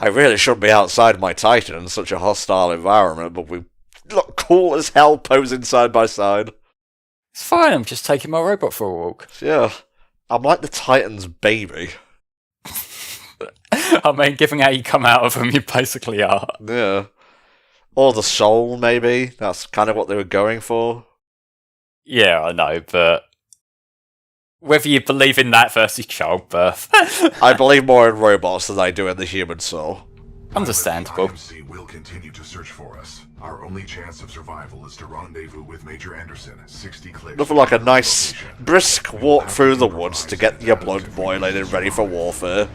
I really shouldn't be outside my Titan in such a hostile environment, but we look cool as hell posing side by side. It's fine, I'm just taking my robot for a walk. Yeah, I'm like the Titan's baby. I mean, given how you come out of them, you basically are. Yeah. Or the soul, maybe. That's kind of what they were going for. Yeah, I know, but whether you believe in that versus childbirth. I believe more in robots than I do in the human soul. Understandable. The IMC will continue to search for us. Our only chance of survival is to rendezvous with Major Anderson, 60 clicks. Nothing like a nice, brisk walk through the woods to get your blood boiling and ready for warfare.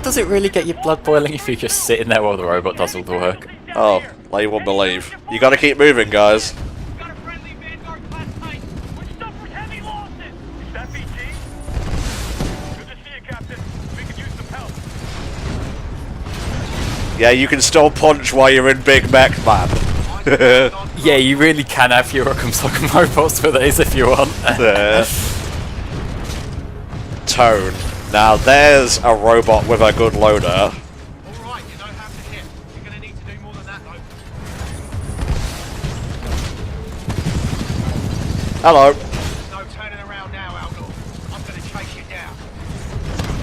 Does it really get your blood boiling if you're just sitting there while the robot does all the work? Oh, like you won't believe. You gotta keep moving, guys. Got a friendly Vanguard class Titan. We're stuck with heavy losses. Is that BT? Good to see you, Captain. We could use some help. Yeah, you can still punch while you're in Big Mech, man. Yeah, you really can have your Rock'em robots for these if you want. There. Tone. Now there's a robot with a good loader. All right, you don't have to hit. You're going to need to do more than that, though. Hello. There's no turning around now, Outlaw. I'm going to chase you down.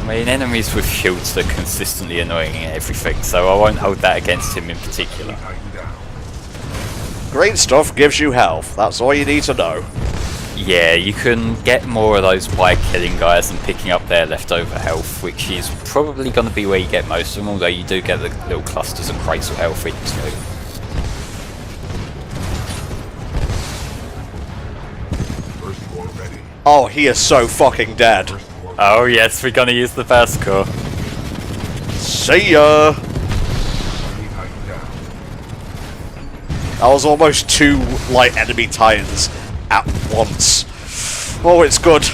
I mean, enemies with shields are consistently annoying at everything, so I won't hold that against him in particular. Titan down. Green stuff gives you health. That's all you need to know. Yeah, you can get more of those by killing guys and picking up their leftover health, which is probably going to be where you get most of them, although you do get the little clusters of crates of health in too. First floor ready. Oh, he is so fucking dead. Oh yes, we're going to use the burst core. See ya! Enemy Titan down. That was almost two light enemy Titans at once. Oh, it's good.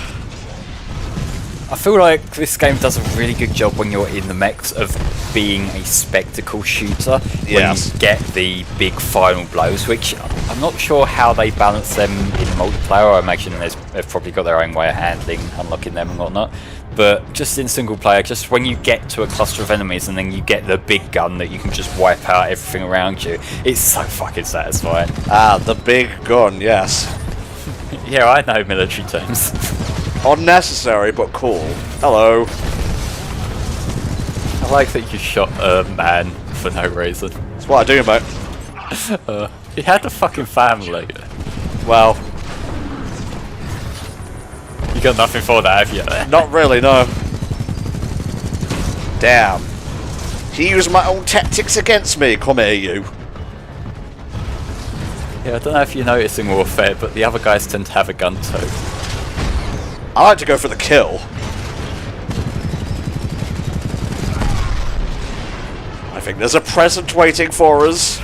I feel like this game does a really good job when you're in the mechs of being a spectacle shooter. Yes. When you get the big final blows, which I'm not sure how they balance them in multiplayer. I imagine they've probably got their own way of handling, unlocking them and whatnot. But just in single player, just when you get to a cluster of enemies and then you get the big gun that you can just wipe out everything around you, it's so fucking satisfying. Ah, the big gun, yes. Yeah, I know military terms. Unnecessary, but cool. Hello. I like that you shot a man for no reason. That's what I do, mate. He had a fucking family. Well, You got nothing for that, have you? not really, no. Damn. He used my own tactics against me. Come here, you. Yeah, I don't know if you notice in Warfare, but the other guys tend to have a gun too. I like to go for the kill. I think there's a present waiting for us.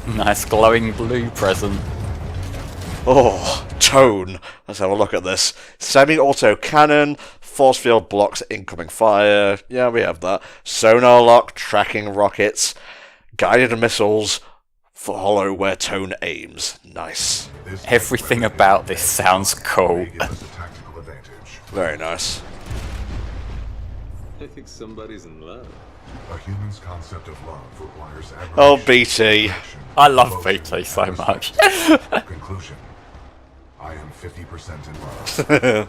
Nice glowing blue present. Oh, tone. Let's have a look at this. Semi-auto cannon, force field blocks incoming fire. Yeah, we have that. Sonar lock, tracking rockets, guided missiles, follow where tone aims. Nice. This Everything about this sounds cool. give us a tactical advantage. Very nice. I think somebody's in love. A human's concept of love requires Oh, admiration, BT. affection, I love devotion, BT so and much. respect. Conclusion. I am 50% in love.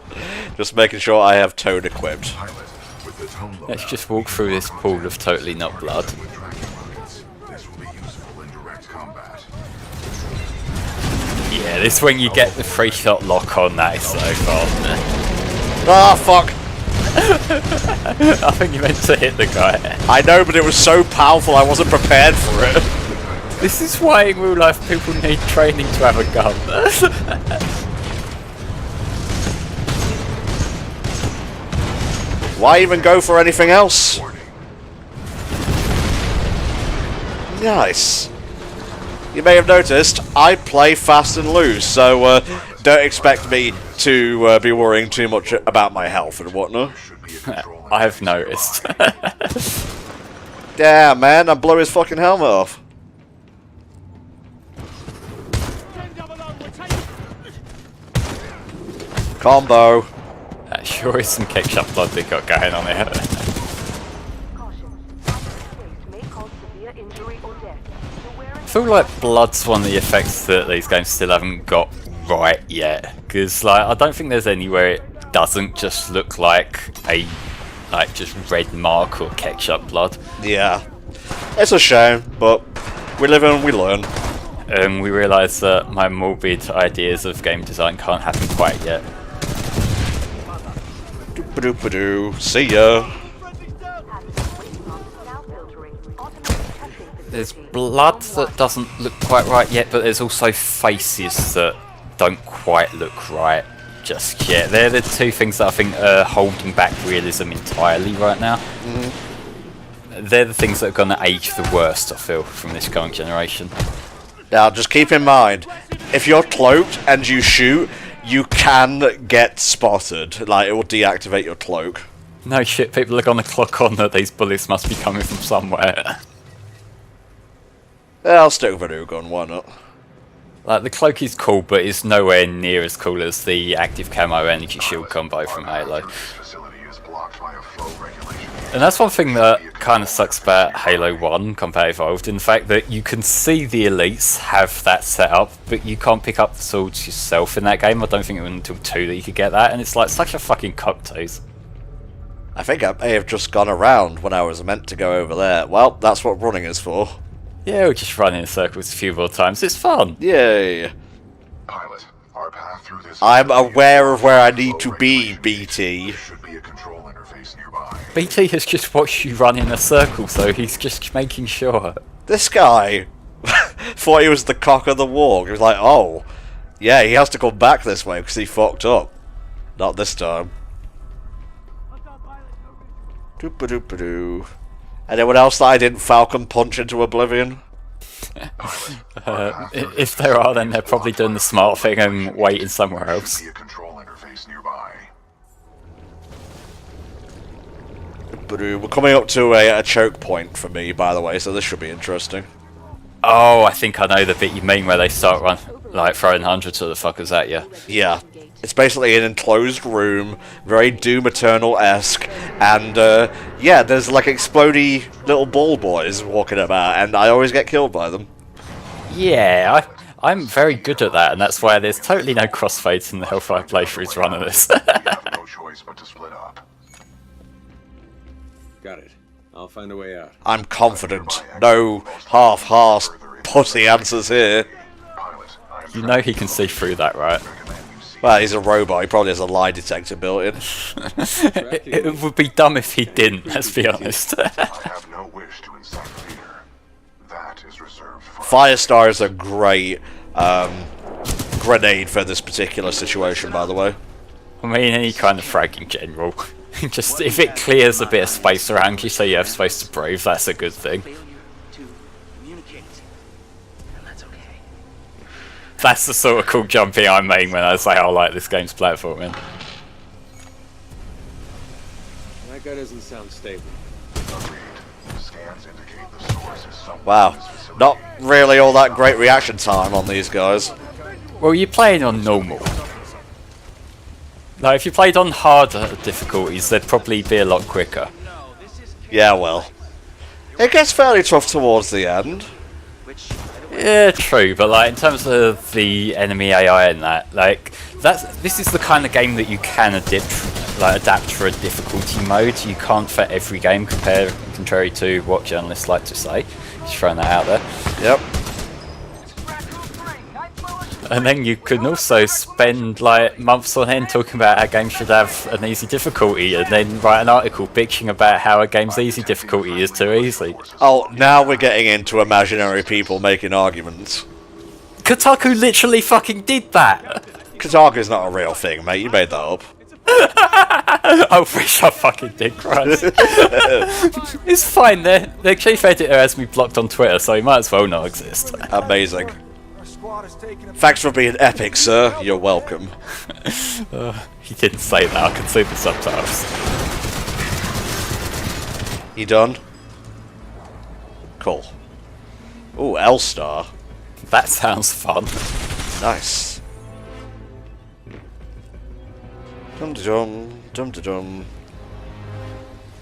Just making sure I have tone equipped. Pilot with the tone Let's loadout, just walk through this pool of totally not blood. with tracking rockets. This will be useful in direct combat. Yeah, this when you get the 3-shot lock on, that is so fun. Ah, fuck. I think you meant to hit the guy. I know, but it was so powerful I wasn't prepared for it. This is why in real life people need training to have a gun. Why even go for anything else? Warning. Nice. You may have noticed, I play fast and loose, so don't expect me to be worrying too much about my health and whatnot. Should be a control I've noticed. Damn, man, I blew his fucking helmet off. Combo. That sure is some ketchup blood they got going on here. Caution. Waste may feel like Blood's one of the effects that these games still haven't got right yet. Because like, I don't think there's anywhere it doesn't just look like a just red mark or ketchup blood. Yeah. It's a shame, but we live and we learn. We realise that my morbid ideas of game design can't happen quite yet. Doop-a-doop-a-doo. See ya. There's blood that doesn't look quite right yet, but there's also faces that don't quite look right just yet. They're the two things that I think are holding back realism entirely right now. They're the things that are going to age the worst, I feel, from this current generation. Now, just keep in mind, if you're cloaked and you shoot, you can get spotted. Like, it will deactivate your cloak. No shit, people are going to clock on that these bullets must be coming from somewhere. Yeah, I'll stick with a new gun, why not? Like, the cloak is cool, but it's nowhere near as cool as the active camo energy shield combo from Halo. And that's one thing that kind of sucks about Halo 1 Combat Evolved, in the fact that you can see the elites have that set up, but you can't pick up the swords yourself in that game. I don't think it was until 2 that you could get that, and it's like such a fucking cocktails. I think I may have just gone around when I was meant to go over there. Well, that's what running is for. Yeah, we'll just run in circles a few more times. It's fun. Yay. Pilot, our path through this I'm aware of where I need to be, BT. should be a control interface nearby. BT has just watched you run in a circle, so he's just making sure. This guy thought he was the cock of the walk. He was like, oh, yeah, he has to come back this way because he fucked up. Not this time. Doop-a-doop-a-doo. Anyone else that I didn't Falcon punch into oblivion? If there are, then they're probably doing the smart thing and waiting somewhere else. Be a control interface nearby. Doop-a-doo. We're coming up to a choke point for me, by the way, so this should be interesting. Oh, I think I know the bit you mean where they start throwing hundreds of the fuckers at you. Yeah. It's basically an enclosed room, very Doom Eternal-esque, and yeah, there's like explodey little ball boys walking about, and I always get killed by them. Yeah, I'm very good at that, and that's why there's totally no crossfades in the Hellfire playthroughs run of this. We have no choice but to split up. Got it. I'll find a way out. I'm confident. No half-assed pussy answers here. Pilot, I am You know he can see through that, right? Well, he's a robot. He probably has a lie detector built in. It would be dumb if he didn't, let's be honest. I have no wish to incite fear. That is reserved for Firestar is a great grenade for this particular situation, by the way. I mean, any kind of frag in general. Just, if it clears a bit of space around you so you have space to breathe, that's a good thing. That's the sort of cool jumping I mean when I say I like this game's platforming. That guy doesn't sound stable. agreed. Scans indicate the source is somewhere Wow. in this facility. Not really all that great reaction time on these guys. Well, you're playing on normal. Like, if you played on harder difficulties, they'd probably be a lot quicker. Yeah, well. It gets fairly tough towards the end. Yeah, true, but like in terms of the enemy AI and that, like this is the kind of game that you can adapt for a difficulty mode. You can't for every game, contrary to what journalists like to say. Just throwing that out there. Yep. And then you can also spend like months on end talking about how games should have an easy difficulty, and then write an article bitching about how a game's easy difficulty is too easy. Oh, now we're getting into imaginary people making arguments. Kotaku literally fucking did that! Kotaku's not a real thing, mate. You made that up. I wish I fucking did, Christ. It's fine, their chief editor has me blocked on Twitter, so he might as well not exist. Amazing. Thanks for being epic, sir. You're welcome. He didn't say that, I can see the subtitles. You done? Cool. Ooh, L-Star. That sounds fun. Nice. Dum-da-dum, dum-da-dum.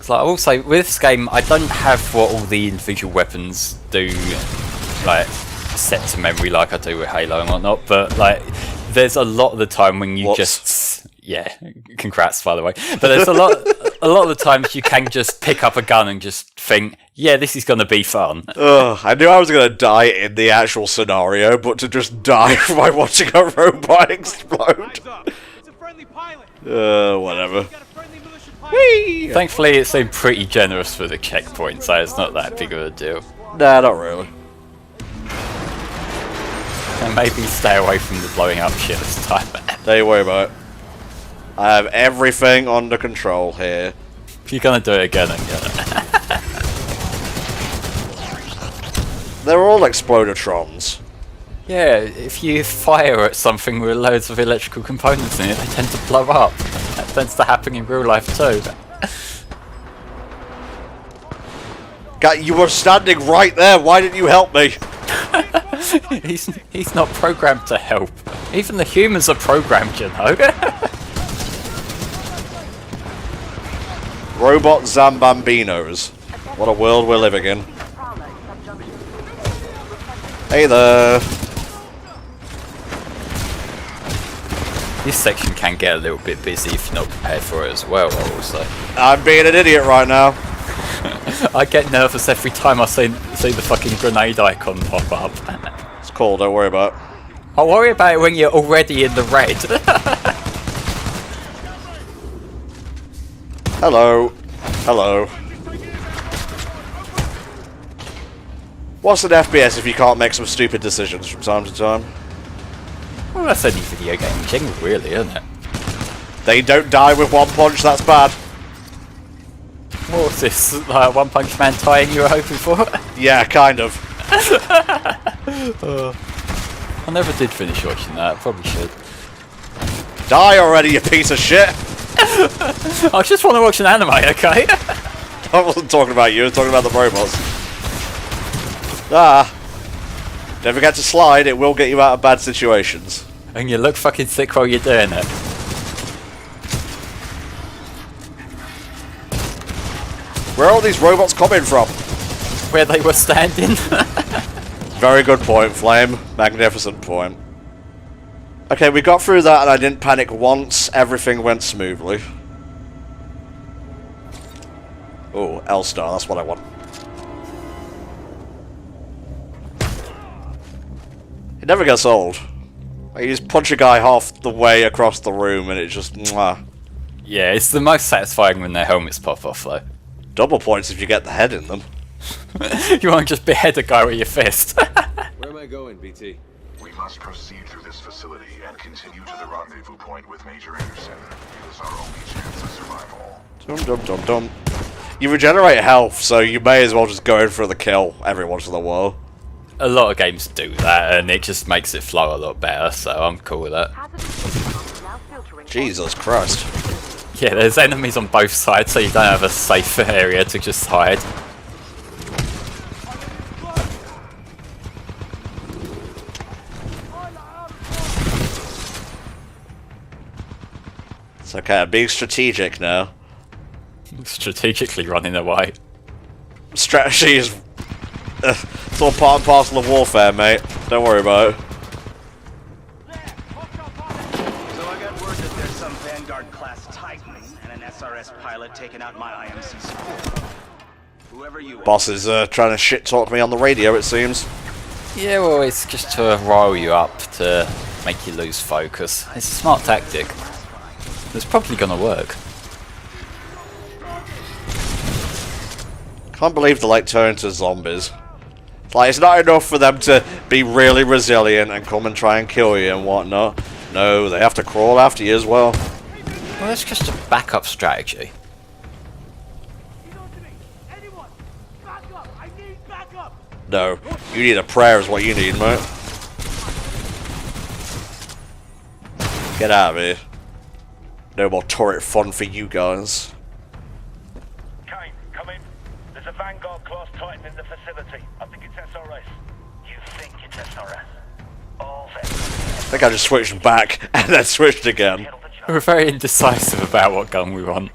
So I will say, with this game, I don't have what all the individual weapons do, like, set to memory like I do with Halo and whatnot, but like there's a lot of the time when you Whoops. just congrats by the way. But there's a lot of the times you can just pick up a gun and just think, yeah, this is gonna be fun. Ugh, I knew I was going to die in the actual scenario, but to just die by watching a robot explode. Eyes up. It's a friendly pilot. Whatever. Got a friendly militia pilot. Whee! Thankfully it seemed pretty generous for the checkpoint, so it's not that big of a deal. Nah, not really. And maybe stay away from the blowing up shit this time. Don't you worry about it. I have everything under control here. If you're gonna do it again, then get it. They're all explodotrons. Yeah, if you fire at something with loads of electrical components in it, they tend to blow up. That tends to happen in real life too. God, you were standing right there. Why didn't you help me? He's not programmed to help. Even the humans are programmed, you know. Robot Zambambinos. What a world we're living in. Hey there. This section can get a little bit busy if you're not prepared for it as well, also. I'm being an idiot right now. I get nervous every time I see the fucking grenade icon pop up. It's cool, don't worry about it. I'll worry about it when you're already in the red. Hello. Hello. What's an FPS if you can't make some stupid decisions from time to time? Well, that's any video game in general, really, isn't it? They don't die with one punch, that's bad. What was this? One Punch Man tie-in you were hoping for? Yeah, kind of. I never did finish watching that, probably should. Die already, you piece of shit! I just want to watch an anime, okay? I wasn't talking about you, I was talking about the robots. Ah. Don't forget to slide, it will get you out of bad situations. And you look fucking sick while you're doing it. Where are all these robots coming from? Where they were standing. Very good point, Flame. Magnificent point. Okay, we got through that and I didn't panic once. Everything went smoothly. Oh, L-Star, that's what I want. It never gets old. You just punch a guy half the way across the room and it just... Mwah. Yeah, it's the most satisfying when their helmets pop off, though. Double points if you get the head in them. You won't just behead a guy with your fist. Where am I going, BT? We must proceed through this facility and continue to the rendezvous point with Major Anderson. It is our only chance of survival. Dum dum dum dum. You regenerate health, so you may as well just go in for the kill every once in a while. A lot of games do that, and it just makes it flow a lot better, so I'm cool with that. Jesus Christ. Yeah, there's enemies on both sides, so you don't have a safe area to just hide. It's okay, I'm being strategic now. Strategically running away. Strategy is... it's all part and parcel of warfare, mate. Don't worry about it. So I got word that there's some Vanguard-class Titan and an SRS pilot taking out my IMC support. Whoever you are. Boss is trying to shit-talk me on the radio, it seems. Yeah, well, it's just to rile you up, to make you lose focus. It's a smart tactic. It's probably gonna work. Can't believe they like turn to zombies. Like, it's not enough for them to be really resilient and come and try and kill you and whatnot. No, they have to crawl after you as well. Well, that's just a backup strategy. No, you need a prayer is what you need, mate. Get out of here. No more turret fun for you guys. Kane, come in. There's a Vanguard-class Titan in the facility. I think it's SRS. You think it's SRS? All I think I just switched back and then switched again. We're very indecisive about what gun we want.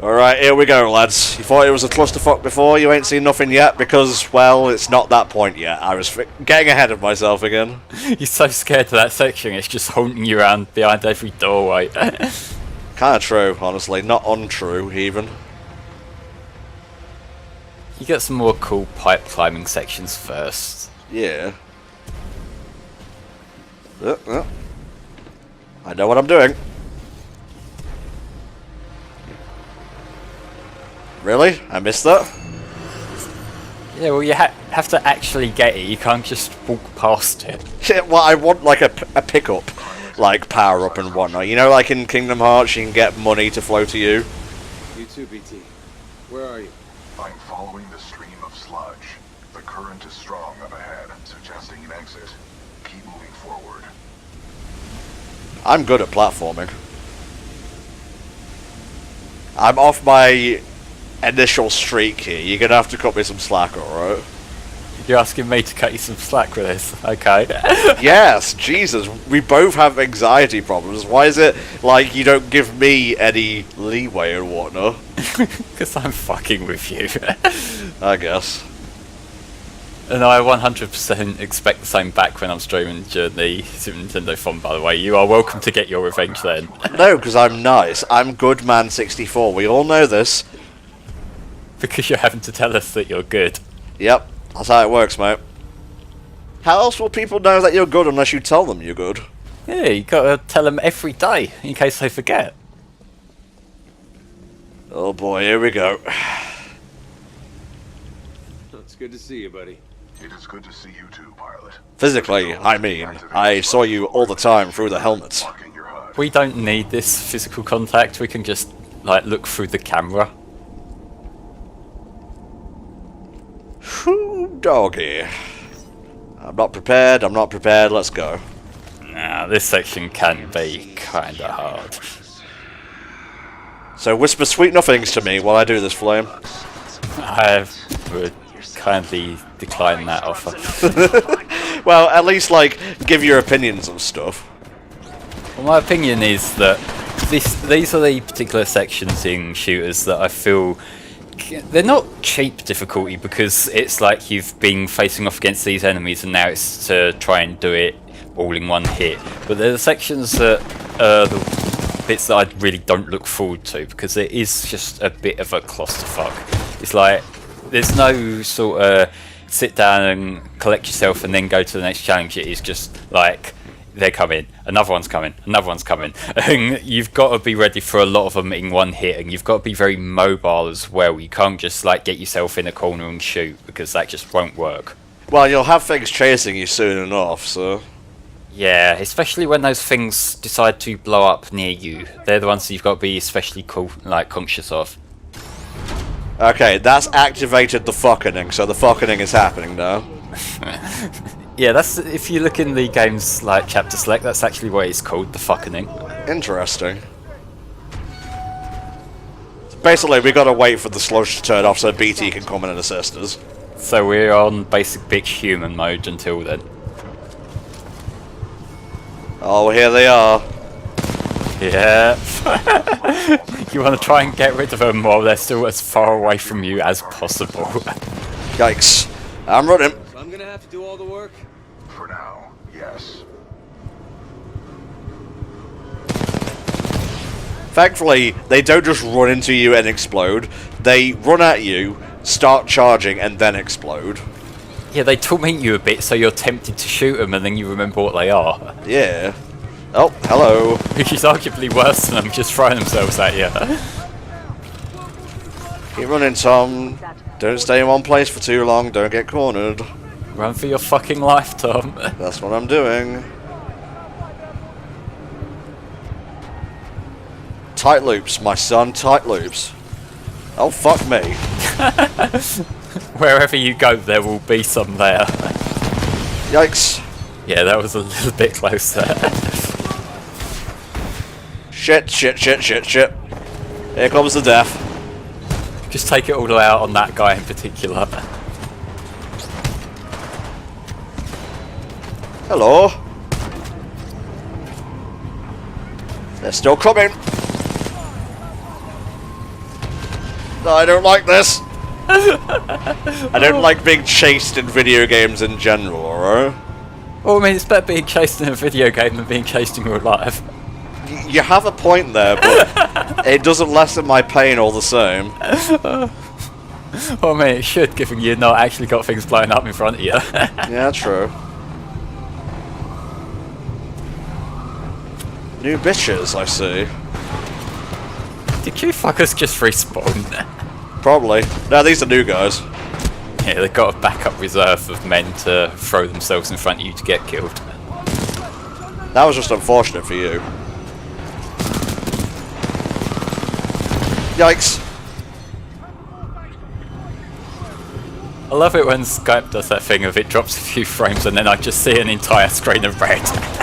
Alright, here we go, lads. You thought it was a clusterfuck before? You ain't seen nothing yet because, well, it's not that point yet. I was getting ahead of myself again. You're so scared of that section, it's just haunting you around behind every doorway. Kinda true, honestly. Not untrue, even. You get some more cool pipe climbing sections first. Yeah. I know what I'm doing. Really? I missed that? Yeah, well, you have to actually get it. You can't just walk past it. Shit, well, I want like a pickup, like power up and whatnot. You know, like in Kingdom Hearts, you can get money to flow to you. You too, BT. Where are you? I'm following the stream of sludge. The current is strong up ahead, suggesting an exit. Keep moving forward. I'm good at platforming. I'm off my initial streak here. You're gonna have to cut me some slack, alright? You're asking me to cut you some slack with this? Okay. Yes, Jesus, we both have anxiety problems. Why is it like you don't give me any leeway and whatnot? Because I'm fucking with you. I guess. And I 100% expect the same back when I'm streaming during the Super Nintendo Fun, by the way. You are welcome to get your revenge then. No, because I'm nice. I'm Good Man 64. We all know this. Because you're having to tell us that you're good. Yep, that's how it works, mate. How else will people know that you're good unless you tell them you're good? Yeah, you gotta tell them every day, in case they forget. Oh boy, here we go. It's good to see you, buddy. It is good to see you too, pilot. Physically, I mean. I saw you all the time through the helmet. Marking your HUD. We don't need this physical contact, we can just, like, look through the camera. Whew, doggy. I'm not prepared, let's go. Nah, this section can be kinda hard. So whisper sweet nothings to me while I do this, Flame. I would kindly decline that offer. Well, at least, like, give your opinions on stuff. Well, my opinion is that these are the particular sections in shooters that I feel they're not cheap difficulty, because it's like you've been facing off against these enemies and now it's to try and do it all in one hit. But they're the sections that are the bits that I really don't look forward to, because it is just a bit of a clusterfuck. It's like there's no sort of sit down and collect yourself and then go to the next challenge. It is just like they're coming, another one's coming, another one's coming, and you've got to be ready for a lot of them in one hit, and you've got to be very mobile as well. You can't just like get yourself in a corner and shoot, because that just won't work. Well, you'll have things chasing you soon enough, so... Yeah, especially when those things decide to blow up near you. They're the ones that you've got to be especially conscious of. Okay, that's activated the fucking, so the fucking is happening now. Yeah, that's, if you look in the game's like chapter select, that's actually what it's called, the fucking. Interesting. Basically, we gotta wait for the sludge to turn off so BT can come in and assist us. So we're on basic bitch human mode until then. Oh, here they are. Yeah. You want to try and get rid of them while they're still as far away from you as possible. Yikes. I'm running. So I'm gonna have to do all the work? For now, yes. Thankfully, they don't just run into you and explode. They run at you, start charging, and then explode. Yeah, they torment you a bit so you're tempted to shoot them and then you remember what they are. Yeah. Oh, hello. Which is arguably worse than them just throwing themselves at you. Keep running, Tom. Don't stay in one place for too long, don't get cornered. Run for your fucking life, Tom. That's what I'm doing. Tight loops, my son, tight loops. Oh, fuck me. Wherever you go, there will be some there. Yikes. Yeah, that was a little bit close there. Shit, shit, shit, shit, shit. Here comes the death. Just take it all out on that guy in particular. Hello. They're still coming. No, I don't like this. I don't like being chased in video games in general, alright? Well, I mean, it's better being chased in a video game than being chased in real life. You have a point there, but it doesn't lessen my pain all the same. Well, I mean, it should, given you've not actually got things blowing up in front of you. Yeah, true. New bitches, I see. Did you fuckers just respawn? Probably. No, these are new guys. Yeah, they've got a backup reserve of men to throw themselves in front of you to get killed. That was just unfortunate for you. Yikes. I love it when Skype does that thing of it drops a few frames and then I just see an entire screen of red.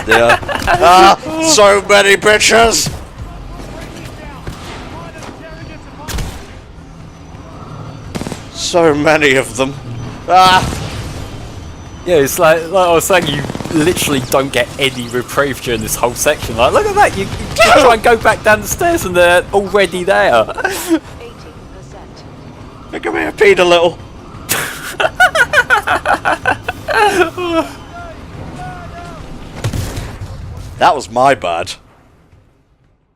Yeah. Ah, so many bitches! So many of them. Ah! Yeah, it's like I was saying, you literally don't get any reprieve during this whole section. Like, look at that, you try and go back down the stairs and they're already there. 80%. Look at me, I peed a little. That was my bad.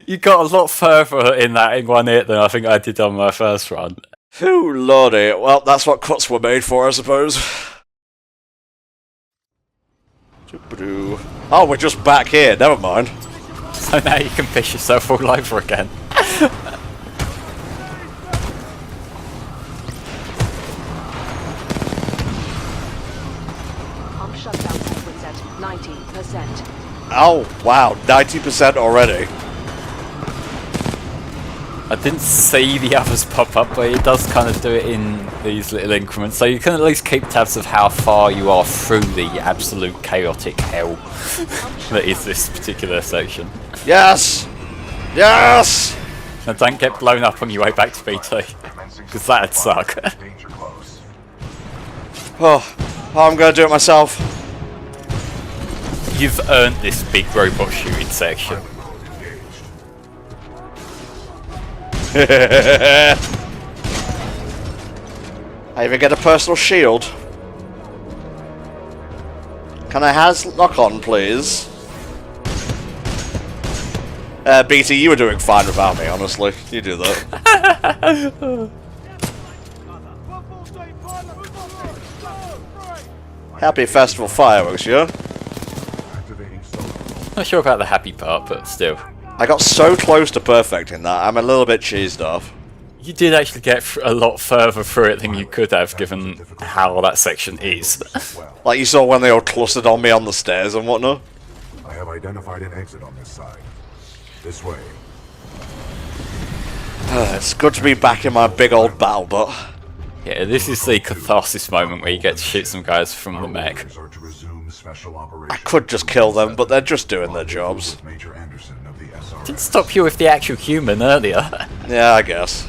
You got a lot further in that in one hit than I think I did on my first run. Whew, lordy. Well, that's what cuts were made for, I suppose. Oh, we're just back here. Never mind. So now you can piss yourself all over again. Pump shutdown sequence at 90%. Oh, wow. 90% already. I didn't see the others pop up, but it does kind of do it in these little increments, so you can at least keep tabs of how far you are through the absolute chaotic hell that is this particular section. Yes! Yes! Now don't get blown up on your way back to BT, because that'd suck. Danger close. Oh, I'm gonna do it myself. You've earned this big robot shooting section. I even get a personal shield. Can I has lock on, please? BT, you were doing fine without me, honestly. You do that. Happy festival fireworks, yeah? Activating salvo. Not sure about the happy part, but still. I got so close to perfecting that, I'm a little bit cheesed off. You did actually get a lot further through it than you could have, given how that section is. Like you saw when they all clustered on me on the stairs and whatnot. I have identified an exit on this side. This way. It's good to be back in my big old battle butt. Yeah, this is the catharsis moment where you get to shoot some guys from the mech. Orders are to resume special I operations. could just kill them, but they're just doing their jobs. With Major Anderson of the SRS. Didn't stop you with the actual human earlier. Yeah, I guess.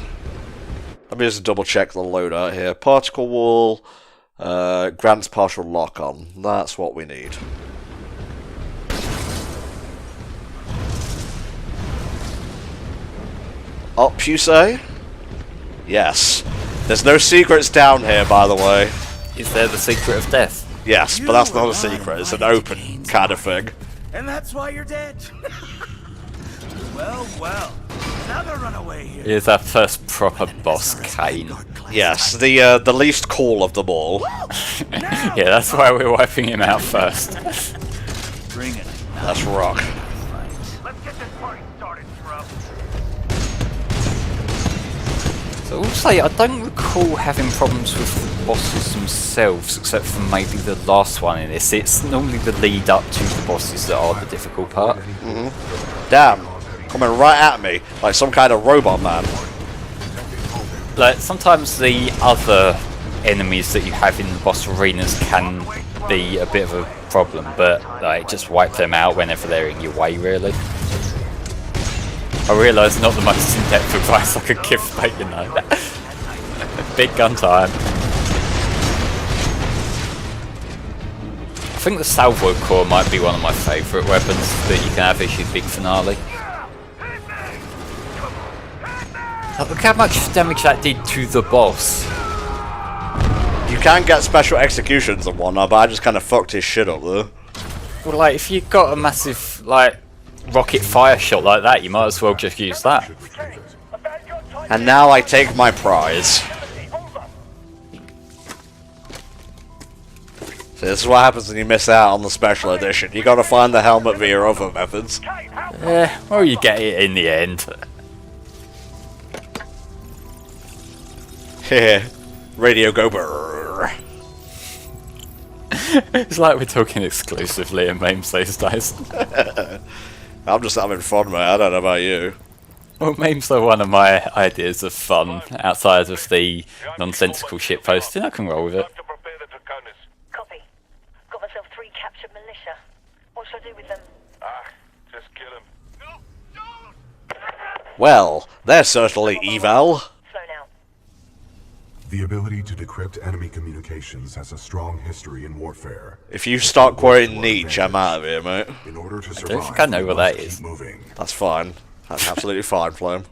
Let me just double check the loadout here. Particle wall, grants partial lock on. That's what we need. Up, you say? Yes. There's no secrets down here, by the way. Is there the secret of death? Yes, but that's not a secret. It's an open kind of thing. And that's why you're dead. Well, another runaway here. Here's our first proper boss, Kane. Yes, the least cool of them all. Yeah, that's why we're wiping him out first. Bring it. That's rock. Let's get this party started, scrub. So I will say, I don't recall having problems with the bosses themselves, except for maybe the last one in this. It's normally the lead up to the bosses that are the difficult part. Damn, coming right at me like some kind of robot man. Like, sometimes the other enemies that you have in the boss arenas can be a bit of a problem, but like, just wipe them out whenever they're in your way, really. I realise not the most in-depth advice I could give, but you know. Big gun time. I think the salvo core might be one of my favourite weapons that you can have as your big finale. Look how much damage that did to the boss. You can get special executions and whatnot, but I just kind of fucked his shit up there. Well, like, if you've got a massive, like, rocket fire shot like that, you might as well just use that. And now I take my prize. So this is what happens when you miss out on the special edition. You gotta find the helmet via other methods. Well, you get it in the end. Here, radio go brrrr. It's like we're talking exclusively in memes these days. I'm just having fun, mate. I don't know about you. Well, memes are one of my ideas of fun outside of the nonsensical shit posting. I can roll with it. Copy. Got myself 3 captured militia. What should I do with them? Just kill him. Well, they're certainly eval. Slow now. The ability to decrypt enemy communications has a strong history in warfare. If you start quoting Nietzsche, I'm out of here, mate. In order to don't survive, think I know you what must that is. keep moving. That's fine. That's absolutely fine, Flame.